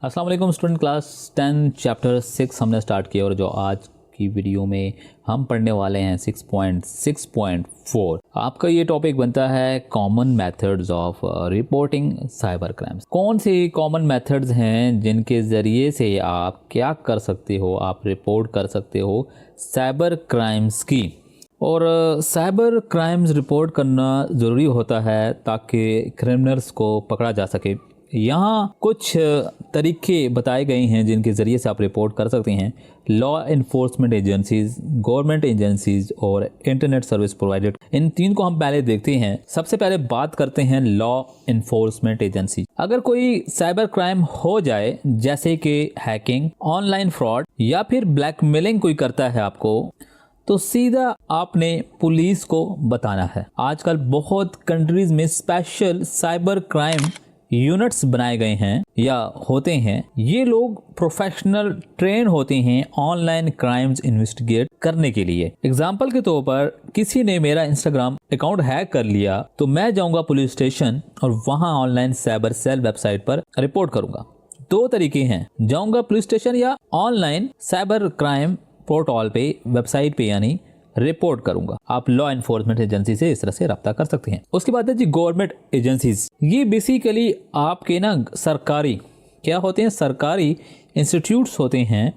अस्सलाम वालेकुम student. Class 10 chapter 6 हमने स्टार्ट किया और जो आज की वीडियो में हम पढ़ने वाले हैं 6.6.4 आपका ये टॉपिक बनता है common methods of reporting cyber crimes. कौन से कॉमन मेथड्स हैं जिनके ज़रिए से आप क्या कर सकते हो, आप रिपोर्ट कर सकते हो साइबर क्राइम्स की। और साइबर क्राइम्स रिपोर्ट करना ज़रूरी होता है ताकि क्रिमिनल्स को पकड़ा जा सके। यहाँ कुछ तरीके बताए गए हैं जिनके ज़रिए से आप रिपोर्ट कर सकते हैं। Law enforcement agencies, government agencies और इंटरनेट सर्विस प्रोवाइडर, इन तीन को हम पहले देखते हैं। सबसे पहले बात करते हैं लॉ इन्फोर्समेंट एजेंसी। अगर कोई साइबर क्राइम हो जाए जैसे कि हैकिंग, ऑनलाइन फ्रॉड या फिर ब्लैकमेलिंग कोई करता है आपको, तो सीधा आपने पुलिस को बताना है। आजकल बहुत कंट्रीज में स्पेशल साइबर क्राइम यूनिट्स बनाए गए हैं या होते हैं। ये लोग प्रोफेशनल ट्रेन होते हैं ऑनलाइन क्राइम्स इन्वेस्टिगेट करने के लिए। एग्जाम्पल के तौर पर किसी ने मेरा इंस्टाग्राम अकाउंट हैक कर लिया तो मैं जाऊंगा पुलिस स्टेशन और वहां ऑनलाइन साइबर सेल वेबसाइट पर रिपोर्ट करूंगा। दो तरीके हैं, जाऊंगा पुलिस स्टेशन या ऑनलाइन साइबर क्राइम पोर्टल पे, वेबसाइट पे यानी रिपोर्ट करूंगा। आप लॉ एनफोर्समेंट एजेंसी से इस तरह से रब्ता कर सकते हैं। उसके बाद है जी गवर्नमेंट एजेंसीज। ये बेसिकली आपके सरकारी क्या होते हैं, सरकारी इंस्टीट्यूट्स होते हैं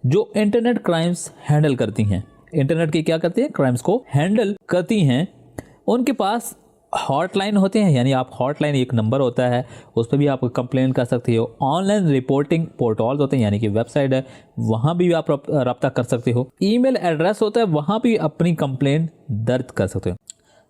जो इंटरनेट क्राइम्स हैंडल करती हैं। इंटरनेट के क्या करते हैं, क्राइम्स को हैंडल करती हैं। उनके पास हॉटलाइन होते हैं, यानी आप हॉटलाइन एक नंबर होता है, उस पर भी आप कंप्लेन कर सकते हो। ऑनलाइन रिपोर्टिंग पोर्टल्स होते हैं, यानी कि वेबसाइट है, वहाँ भी आप रब्ता कर सकते हो। ईमेल एड्रेस होता है, वहाँ भी अपनी कंप्लेन दर्ज कर सकते हो।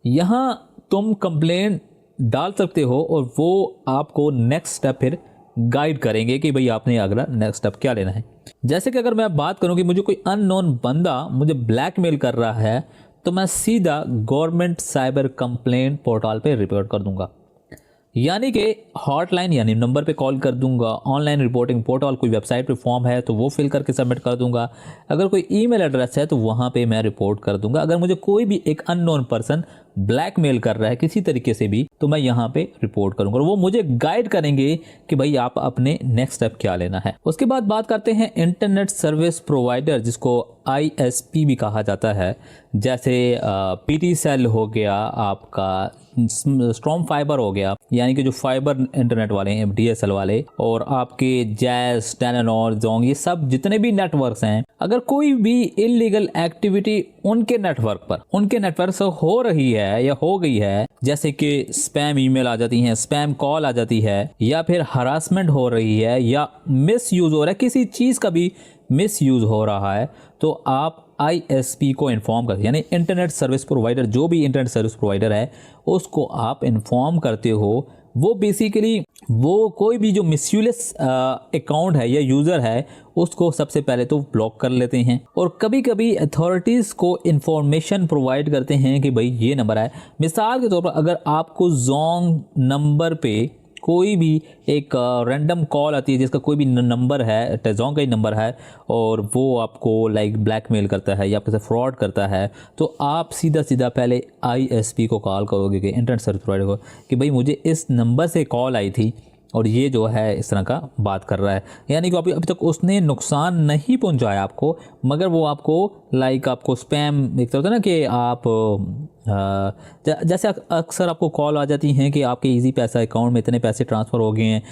यहाँ तुम कंप्लेन डाल सकते हो और वो आपको नेक्स्ट स्टेप फिर गाइड करेंगे कि भाई आपने अगला नेक्स्ट स्टेप क्या लेना है। जैसे कि अगर मैं बात करूँ कि मुझे कोई अननोन बंदा मुझे ब्लैकमेल कर रहा है तो मैं सीधा गवर्नमेंट साइबर कंप्लेंट पोर्टल पे रिपोर्ट कर दूंगा, यानी कि हॉटलाइन यानी नंबर पे कॉल कर दूंगा। ऑनलाइन रिपोर्टिंग पोर्टल कोई वेबसाइट पे फॉर्म है तो वो फिल करके सबमिट कर दूंगा। अगर कोई ईमेल एड्रेस है तो वहाँ पे मैं रिपोर्ट कर दूंगा। अगर मुझे कोई भी एक अननोन पर्सन ब्लैकमेल कर रहा है किसी तरीके से भी तो मैं यहाँ पे रिपोर्ट करूंगा और वो मुझे गाइड करेंगे कि भाई आप अपने नेक्स्ट स्टेप क्या लेना है। उसके बाद बात करते हैं इंटरनेट सर्विस प्रोवाइडर, जिसको ISP भी कहा जाता है। जैसे PT सेल हो गया, आपका स्ट्रॉम फाइबर हो गया, यानी कि जो फाइबर इंटरनेट वाले हैं DSL वाले, और आपके जैस, टेलेनॉर, जोंग, ये सब जितने भी नेटवर्क्स हैं, अगर कोई भी इलीगल एक्टिविटी उनके नेटवर्क से हो रही है या हो गई है, जैसे कि स्पैम ईमेल आ जाती हैं, स्पैम कॉल आ जाती है, या फिर हरासमेंट हो रही है या मिस यूज हो रहा है, किसी चीज का भी मिस यूज हो रहा है, तो आप ISP को इन्फॉर्म करते हैं, यानी इंटरनेट सर्विस प्रोवाइडर, जो भी इंटरनेट सर्विस प्रोवाइडर है उसको आप इन्फॉर्म करते हो। वो बेसिकली वो कोई भी जो मिसयूलेस अकाउंट है या यूज़र है उसको सबसे पहले तो ब्लॉक कर लेते हैं। और कभी कभी अथॉरिटीज़ को इन्फॉर्मेशन प्रोवाइड करते हैं कि भाई ये नंबर है। मिसाल के तौर पर अगर आपको जोंग नंबर पे कोई भी एक रैंडम कॉल आती है जिसका कोई भी नंबर है, टेजोंग का ही नंबर है, और वो आपको ब्लैकमेल करता है या आपके साथ फ्रॉड करता है, तो आप सीधा पहले ISP को कॉल करोगे कि इंटरनेट सर्विस प्रोवाइडर को कि भाई मुझे इस नंबर से कॉल आई थी और ये जो है इस तरह का बात कर रहा है, यानी कि अभी तक उसने नुकसान नहीं पहुंचाया आपको, मगर वो आपको आपको स्पैम एक होता है ना कि आप जैसे अक्सर आपको कॉल आ जाती हैं कि आपके इजी पैसा अकाउंट में इतने पैसे ट्रांसफ़र हो गए हैं,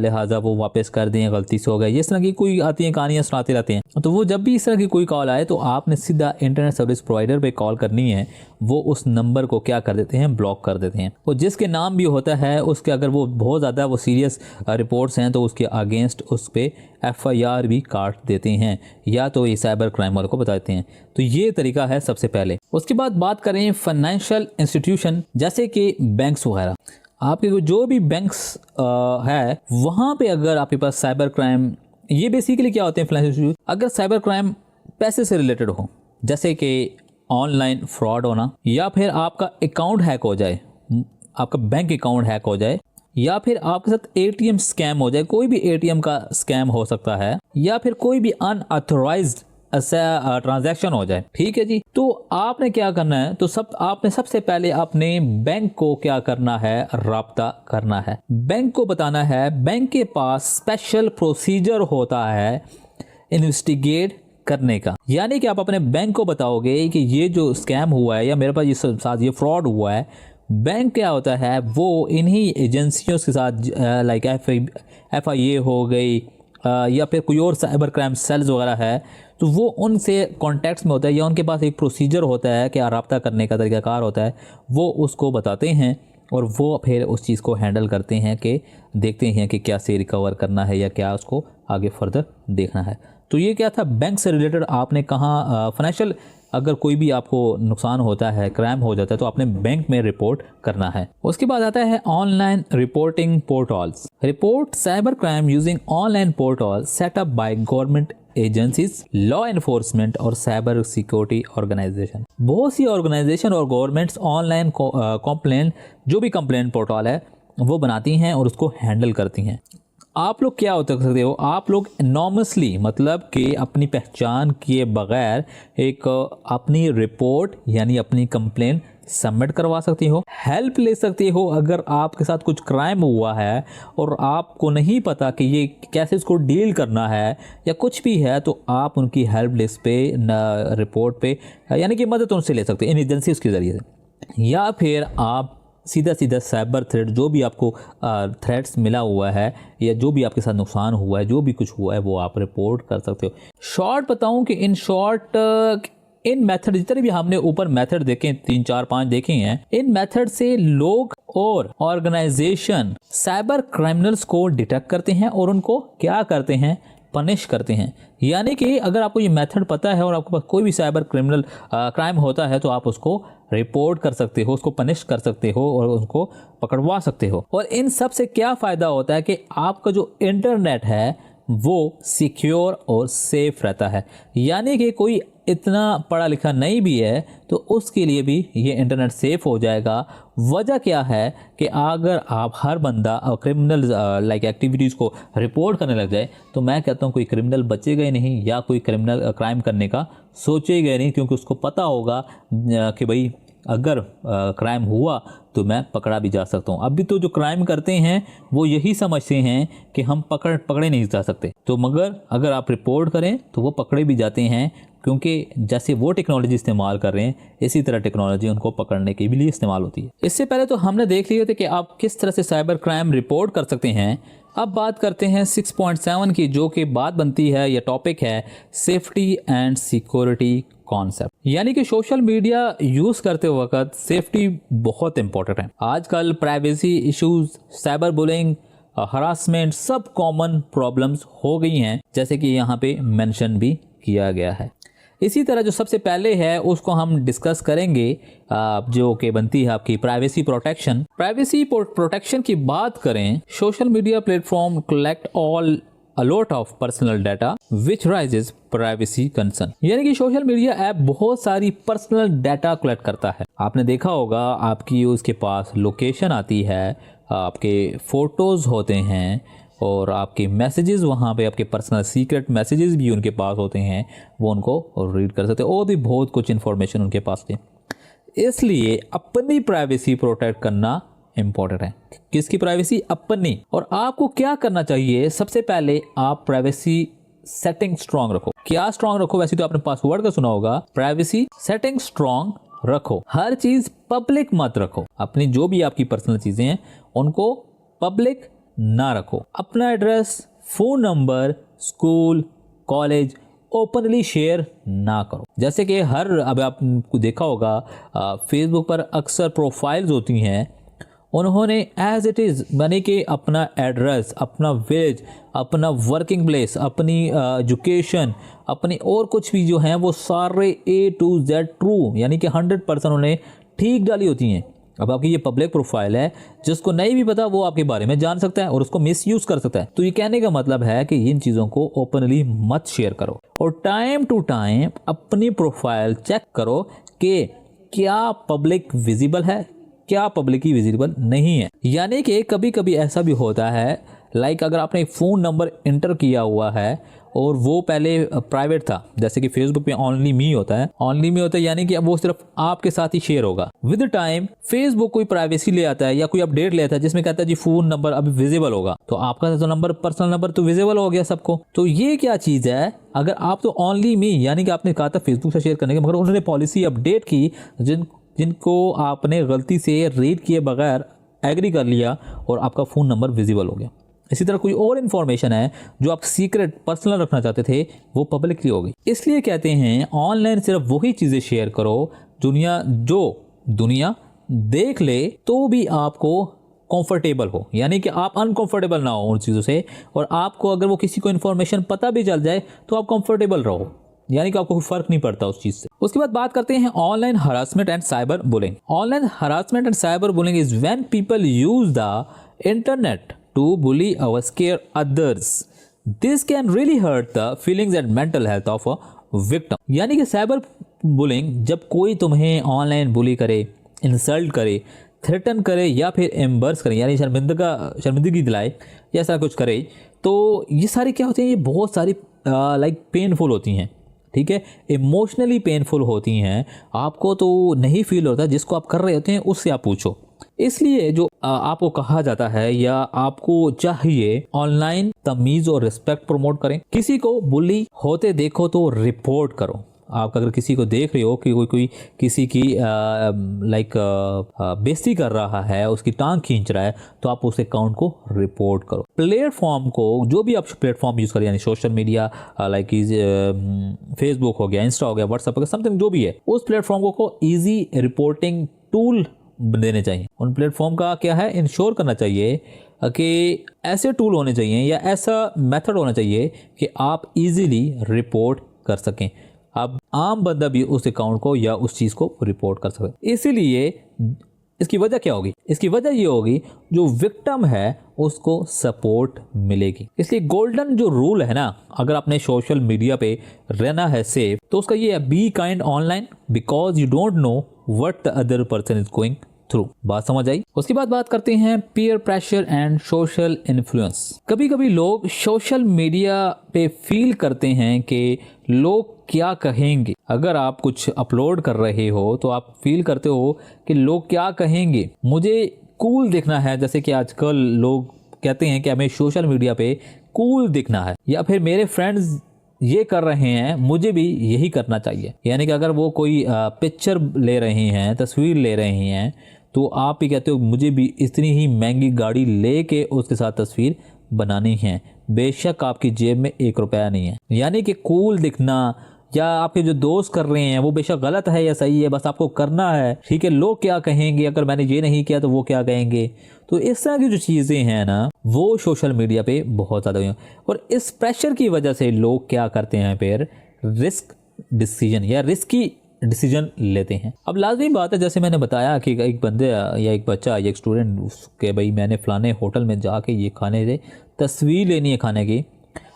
लिहाजा वो वापस कर दें, गलती से हो गए, इस तरह की कोई आती हैं कहानियाँ सुनाते रहते हैं। तो वो जब भी इस तरह की कोई कॉल आए तो आपने सीधा इंटरनेट सर्विस प्रोवाइडर पे कॉल करनी है। वो उस नंबर को क्या कर देते हैं, ब्लॉक कर देते हैं। और जिसके नाम भी होता है उसके अगर वो बहुत ज़्यादा वो सीरियस रिपोर्ट्स हैं तो उसके अगेंस्ट उस पर FIR भी काट देते हैं, या तो ये साइबर क्राइम वालों को बता देते हैं। तो ये तरीका है सबसे पहले। उसके बाद बात करें फाइनेंशियल इंस्टीट्यूशन, जैसे कि बैंक्स वगैरह। आपके जो भी बैंक्स है वहाँ पे अगर आपके पास साइबर क्राइम, ये बेसिकली क्या होते हैं फाइनेंशियल इंस्टीट्यूट, अगर साइबर क्राइम पैसे से रिलेटेड हो, जैसे कि ऑनलाइन फ्रॉड होना, या फिर आपका अकाउंट हैक हो जाए, आपका बैंक अकाउंट हैक हो जाए, या फिर आपके साथ ATM स्कैम हो जाए, कोई भी ATM का स्कैम हो सकता है, या फिर कोई भी अनऑथराइज्ड ट्रांजैक्शन हो जाए, ठीक है जी। तो आपने क्या करना है, तो आपने सबसे पहले अपने बैंक को क्या करना है, राब्ता करना है, बैंक को बताना है। बैंक के पास स्पेशल प्रोसीजर होता है इन्वेस्टिगेट करने का, यानी कि आप अपने बैंक को बताओगे कि ये जो स्कैम हुआ है या मेरे पास ये साथ ये फ्रॉड हुआ है। बैंक क्या होता है, वो इन्हीं एजेंसियों के साथ लाइक FIA हो गई या फिर कोई और साइबर क्राइम सेल्स वगैरह है, तो वो उनसे कॉन्टैक्ट्स में होता है या उनके पास एक प्रोसीजर होता है कि रब्ता करने का तरीकाकार होता है, वो उसको बताते हैं और वो फिर उस चीज़ को हैंडल करते हैं कि देखते हैं कि क्या से रिकवर करना है या क्या उसको आगे फर्दर देखना है। तो ये क्या था, बैंक से रिलेटेड आपने कहाँ फाइनेंशियल अगर कोई भी आपको नुकसान होता है, क्राइम हो जाता है, तो आपने बैंक में रिपोर्ट करना है। उसके बाद आता है online reporting portals. Report cyber crime using online portal set up by government agencies, law enforcement और साइबर सिक्योरिटी ऑर्गेनाइजेशन। बहुत सी ऑर्गेनाइजेशन और गवर्नमेंट्स ऑनलाइन कंप्लेंट, जो भी कंप्लेंट पोर्टल है वो बनाती हैं और उसको हैंडल करती हैं। आप लोग क्या होता सकते हो, आप लोग एनॉर्मसली मतलब कि अपनी पहचान किए बगैर एक अपनी रिपोर्ट यानी अपनी कंप्लेंट सबमिट करवा सकती हो, हेल्प ले सकती हो। अगर आपके साथ कुछ क्राइम हुआ है और आपको नहीं पता कि ये कैसे इसको डील करना है या कुछ भी है, तो आप उनकी हेल्प लिस्ट पे रिपोर्ट पे यानी कि मदद उनसे ले सकते हैं इन एजेंसीज के ज़रिए से, या फिर आप सीधा साइबर थ्रेट, जो भी आपको थ्रेट्स मिला हुआ है या जो भी आपके साथ नुकसान हुआ है, जो भी कुछ हुआ है, वो आप रिपोर्ट कर सकते हो। शॉर्ट बताऊं कि इन शॉर्ट इन मेथड, जितने भी हमने ऊपर मेथड देखे 3 4 5 देखे हैं, इन मेथड से लोग और ऑर्गेनाइजेशन साइबर क्रिमिनल्स को डिटेक्ट करते हैं और उनको क्या करते हैं, पनिश करते हैं। यानी कि अगर आपको ये मेथड पता है और आपके पास कोई भी साइबर क्रिमिनल क्राइम होता है, तो आप उसको रिपोर्ट कर सकते हो, उसको पनिश कर सकते हो और उसको पकड़वा सकते हो। और इन सब से क्या फ़ायदा होता है कि आपका जो इंटरनेट है वो सिक्योर और सेफ रहता है। यानी कि कोई इतना पढ़ा लिखा नहीं भी है तो उसके लिए भी ये इंटरनेट सेफ हो जाएगा। वजह क्या है कि अगर आप हर बंदा क्रिमिनल लाइक एक्टिविटीज़ को रिपोर्ट करने लग जाए, तो मैं कहता हूँ कोई क्रिमिनल बचेगा ही नहीं या कोई क्रिमिनल क्राइम करने का सोचेगा नहीं, क्योंकि उसको पता होगा कि भाई अगर क्राइम हुआ तो मैं पकड़ा भी जा सकता हूँ। अभी तो जो क्राइम करते हैं वो यही समझते हैं कि हम पकड़े नहीं जा सकते, तो मगर अगर आप रिपोर्ट करें तो वो पकड़े भी जाते हैं, क्योंकि जैसे वो टेक्नोलॉजी इस्तेमाल कर रहे हैं इसी तरह टेक्नोलॉजी उनको पकड़ने के लिए इस्तेमाल होती है। इससे पहले तो हमने देख लिया था कि आप किस तरह से साइबर क्राइम रिपोर्ट कर सकते हैं। अब बात करते हैं 6.7 की, जो कि बात बनती है, यह टॉपिक है सेफ्टी एंड सिक्योरिटी कॉन्सेप्ट। यानी कि सोशल मीडिया यूज करते वक्त सेफ्टी बहुत इंपॉर्टेंट है। आजकल privacy issues, cyber bullying, harassment सब कॉमन प्रॉब्लम्स हो गई हैं, जैसे कि यहाँ पे मेंशन भी किया गया है। इसी तरह जो सबसे पहले है उसको हम डिस्कस करेंगे, जो कि बनती है आपकी प्राइवेसी प्रोटेक्शन। प्राइवेसी प्रोटेक्शन की बात करें, social media platform collect all a lot of personal data which raises privacy concern। यानी कि सोशल मीडिया ऐप बहुत सारी पर्सनल डाटा कलेक्ट करता है। आपने देखा होगा आपकी उसके पास लोकेशन आती है, आपके फोटोज होते हैं और आपके मैसेजेस, वहाँ पे आपके पर्सनल सीक्रेट मैसेजेस भी उनके पास होते हैं, वो उनको रीड कर सकते हैं और भी बहुत कुछ इन्फॉर्मेशन उनके पास है। इसलिए अपनी प्राइवेसी प्रोटेक्ट करना इंपॉर्टेंट है। किसकी प्राइवेसी? अपनी। और आपको क्या करना चाहिए, सबसे पहले आप प्राइवेसी सेटिंग स्ट्रांग रखो। क्या स्ट्रांग रखो? वैसे तो आपने पासवर्ड का सुना होगा, प्राइवेसी सेटिंग स्ट्रांग रखो। हर चीज पब्लिक मत रखो, अपनी जो भी आपकी पर्सनल चीजें हैं उनको पब्लिक ना रखो। अपना address, phone number, school, college openly share ना करो। जैसे कि अब आपको देखा होगा फेसबुक पर अक्सर प्रोफाइल्स होती हैं, उन्होंने एज इट इज़ यानी कि अपना एड्रेस, अपना विलेज, अपना वर्किंग प्लेस, अपनी एजुकेशन, अपनी और कुछ भी जो हैं वो सारे A to Z ट्रू यानी कि 100% उन्हें ठीक डाली होती हैं। अब आपकी ये पब्लिक प्रोफाइल है, जिसको नहीं भी पता वो आपके बारे में जान सकता है और उसको मिसयूज कर सकता है। तो ये कहने का मतलब है कि इन चीज़ों को ओपनली मत शेयर करो और टाइम टू टाइम अपनी प्रोफाइल चेक करो कि क्या पब्लिक विजिबल है, क्या पब्लिक विजिबल नहीं है। यानी कि कभी कभी ऐसा भी होता है, लाइक अगर आपने एक फ़ोन नंबर इंटर किया हुआ है और वो पहले प्राइवेट था, जैसे कि फेसबुक पे ओनली मी होता है, ओनली मी होता है यानी कि अब वो सिर्फ आपके साथ ही शेयर होगा। विद टाइम फेसबुक कोई प्राइवेसी ले आता है या कोई अपडेट ले आता है जिसमें कहता है जी फोन नंबर अब विजिबल होगा, तो आपका तो नंबर, पर्सनल नंबर तो विजिबल हो गया सबको। तो ये क्या चीज़ है, अगर आप तो ओनली मी यानी कि आपने कहा था फेसबुक से शेयर करने के, मगर उन्होंने पॉलिसी अपडेट की, जिनको आपने गलती से रीड किए बगैर एग्री कर लिया और आपका फ़ोन नंबर विजिबल हो गया। इसी तरह कोई और इन्फॉर्मेशन है जो आप सीक्रेट पर्सनल रखना चाहते थे वो पब्लिकली हो गई। इसलिए कहते हैं ऑनलाइन सिर्फ वही चीज़ें शेयर करो जो दुनिया देख ले तो भी आपको कंफर्टेबल हो, यानी कि आप अनकंफर्टेबल ना हो उन चीज़ों से, और आपको अगर वो किसी को इन्फॉर्मेशन पता भी चल जाए तो आप कंफर्टेबल रहो, यानी कि आपको कोई फर्क नहीं पड़ता उस चीज से। उसके बाद बात करते हैं online harassment and cyber bullying. Online harassment and cyber bullying is when people use the internet to bully or scare others. This can really hurt the feelings and mental health of a victim. यानी कि cyber bullying जब कोई तुम्हें online बुली करे, insult करे, threaten करे या फिर एम्बर्स करे, यानी शर्मिंदगी दिलाए या ऐसा कुछ करे, तो ये सारी क्या होती हैं, ये बहुत सारी लाइक पेनफुल होती हैं, ठीक है, इमोशनली पेनफुल होती हैं। आपको तो नहीं फील होता, जिसको आप कर रहे होते हैं उससे आप पूछो। इसलिए जो आपको कहा जाता है या आपको चाहिए, ऑनलाइन तमीज़ और रिस्पेक्ट प्रमोट करें। किसी को बुली होते देखो तो रिपोर्ट करो। आप अगर किसी को देख रहे हो कि कोई किसी की बेइज्जती कर रहा है, उसकी टांग खींच रहा है, तो आप उस अकाउंट को रिपोर्ट करो। प्लेटफॉर्म को, जो भी आप प्लेटफॉर्म यूज़ करें, यानी सोशल मीडिया लाइक फेसबुक हो गया, इंस्टा हो गया, व्हाट्सएप हो गया, समथिंग जो भी है, उस प्लेटफॉर्म को ईजी रिपोर्टिंग टूल देने चाहिए। उन प्लेटफॉर्म का क्या है, इंश्योर करना चाहिए कि ऐसे टूल होने चाहिए या ऐसा मेथड होना चाहिए कि आप इजीली रिपोर्ट कर सकें। अब आम बंदा भी उस अकाउंट को या उस चीज़ को रिपोर्ट कर सके। इसीलिए इसकी वजह क्या होगी, इसकी वजह ये होगी जो विक्टिम है उसको सपोर्ट मिलेगी। इसलिए गोल्डन जो रूल है ना, अगर आपने सोशल मीडिया पे रहना है सेफ, तो उसका ये है, be kind online because you don't know what the other person is going through. बात समझ आई। उसके बाद बात करते हैं peer pressure and social influence. कभी कभी लोग सोशल मीडिया पे फील करते हैं कि लोग क्या कहेंगे। अगर आप कुछ अपलोड कर रहे हो तो आप फील करते हो कि लोग क्या कहेंगे, मुझे कूल दिखना है, जैसे कि आजकल लोग कहते हैं कि हमें सोशल मीडिया पे कूल दिखना है, या फिर मेरे फ्रेंड्स ये कर रहे हैं मुझे भी यही करना चाहिए। यानी कि अगर वो कोई पिक्चर ले रहे हैं, तस्वीर ले रहे हैं, तो आप ही कहते हो मुझे भी इतनी ही महंगी गाड़ी लेके उसके साथ तस्वीर बनानी है, बेशक आपकी जेब में 1 रुपया नहीं है। यानी कि कूल दिखना, या आपके जो दोस्त कर रहे हैं वो बेशक गलत है या सही है, बस आपको करना है, ठीक है, लोग क्या कहेंगे, अगर मैंने ये नहीं किया तो वो क्या कहेंगे। तो इस तरह की जो चीज़ें हैं ना, वो सोशल मीडिया पे बहुत ज़्यादा हुई हैं, और इस प्रेशर की वजह से लोग क्या करते हैं, फिर रिस्क डिसीजन या रिस्की डिसीजन लेते हैं। अब लाजमी बात है, जैसे मैंने बताया कि एक बंदे या एक बच्चा या एक स्टूडेंट उसके भाई मैंने फ़लाने होटल में जाके ये खाने से तस्वीर लेनी है खाने की,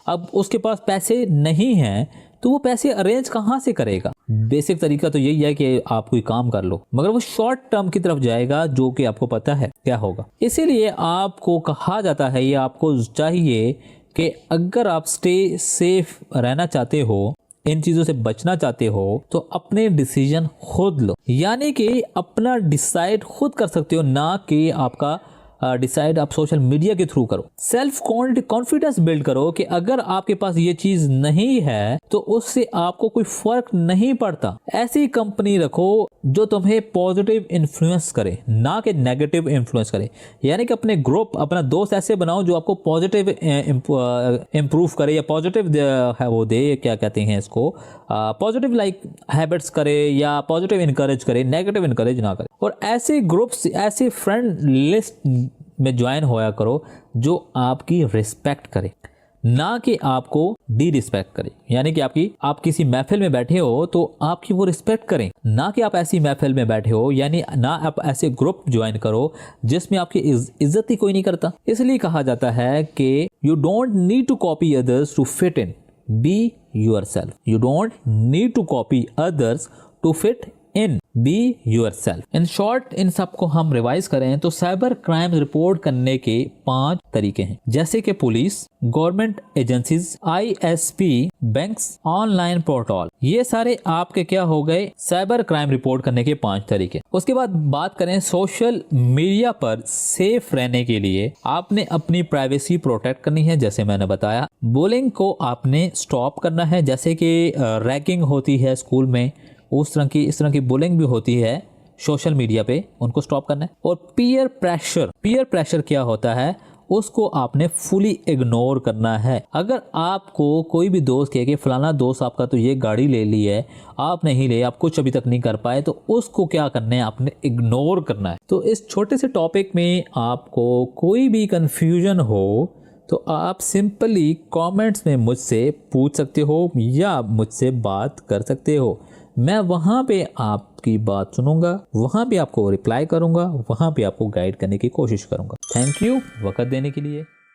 अब उसके पास पैसे नहीं हैं तो वो पैसे अरेंज कहाँ से करेगा। बेसिक तरीका तो यही है कि आप कोई काम कर लो, मगर वो शॉर्ट टर्म की तरफ जाएगा जो कि आपको पता है क्या होगा। इसीलिए आपको कहा जाता है, ये आपको चाहिए कि अगर आप स्टे सेफ रहना चाहते हो, इन चीज़ों से बचना चाहते हो, तो अपने डिसीजन खुद लो। यानी कि अपना डिसाइड खुद कर सकते हो, ना कि आपका डिसाइड आप सोशल मीडिया के थ्रू करो। सेल्फ कॉन्फिडेंस बिल्ड करो कि अगर आपके पास ये चीज नहीं है तो उससे आपको कोई फर्क नहीं पड़ता। ऐसी कंपनी रखो जो तुम्हें पॉजिटिव इन्फ्लुएंस करे, ना कि नेगेटिव इन्फ्लुएंस करे। यानी कि अपने ग्रुप, अपना दोस्त ऐसे बनाओ जो आपको पॉजिटिव इम्प्रूव करे या पॉजिटिव है वो दे, क्या कहते हैं इसको, पॉजिटिव लाइक हैबिट्स करे या पॉजिटिव इनकरेज करे, नेगेटिव इनकरेज ना करे। और ऐसे ग्रुप्स, ऐसे फ्रेंड लिस्ट में ज्वाइन होया करो जो आपकी रिस्पेक्ट करे, ना कि आपको डी रिस्पेक्ट करे। यानी कि आप किसी महफिल में बैठे हो तो आपकी वो रिस्पेक्ट करें, ना कि आप ऐसी महफिल में बैठे हो, यानी ना आप ऐसे ग्रुप ज्वाइन करो जिसमें आपकी इज्जत ही कोई नहीं करता। इसलिए कहा जाता है कि you don't need to copy others to fit in, be yourself. You don't need to copy others to fit in, be yourself. In short इन सबको हम रिवाइज करें तो साइबर क्राइम रिपोर्ट करने के 5 तरीके हैं, जैसे कि police, government agencies, ISP, banks, online portal. ये सारे आपके क्या हो गए साइबर क्राइम रिपोर्ट करने के 5 तरीके। उसके बाद बात करें सोशल मीडिया पर सेफ रहने के लिए आपने अपनी प्राइवेसी प्रोटेक्ट करनी है, जैसे मैंने बताया। बुलिंग को आपने स्टॉप करना है, जैसे कि रैगिंग होती है स्कूल में, इस तरह की बुलिंग भी होती है सोशल मीडिया पे, उनको स्टॉप करना है। और पीयर प्रेशर क्या होता है, उसको आपने फुली इग्नोर करना है। अगर आपको कोई भी दोस्त कहे कि फलाना दोस्त आपका तो ये गाड़ी ले ली है, आप नहीं ले, आप कुछ अभी तक नहीं कर पाए, तो उसको क्या करना है, आपने इग्नोर करना है। तो इस छोटे से टॉपिक में आपको कोई भी कंफ्यूजन हो तो आप सिंपली कमेंट्स में मुझसे पूछ सकते हो या मुझसे बात कर सकते हो। मैं वहाँ पे आपकी बात सुनूंगा, वहाँ पे आपको रिप्लाई करूंगा, वहाँ पे आपको गाइड करने की कोशिश करूंगा। थैंक यू वक्त देने के लिए।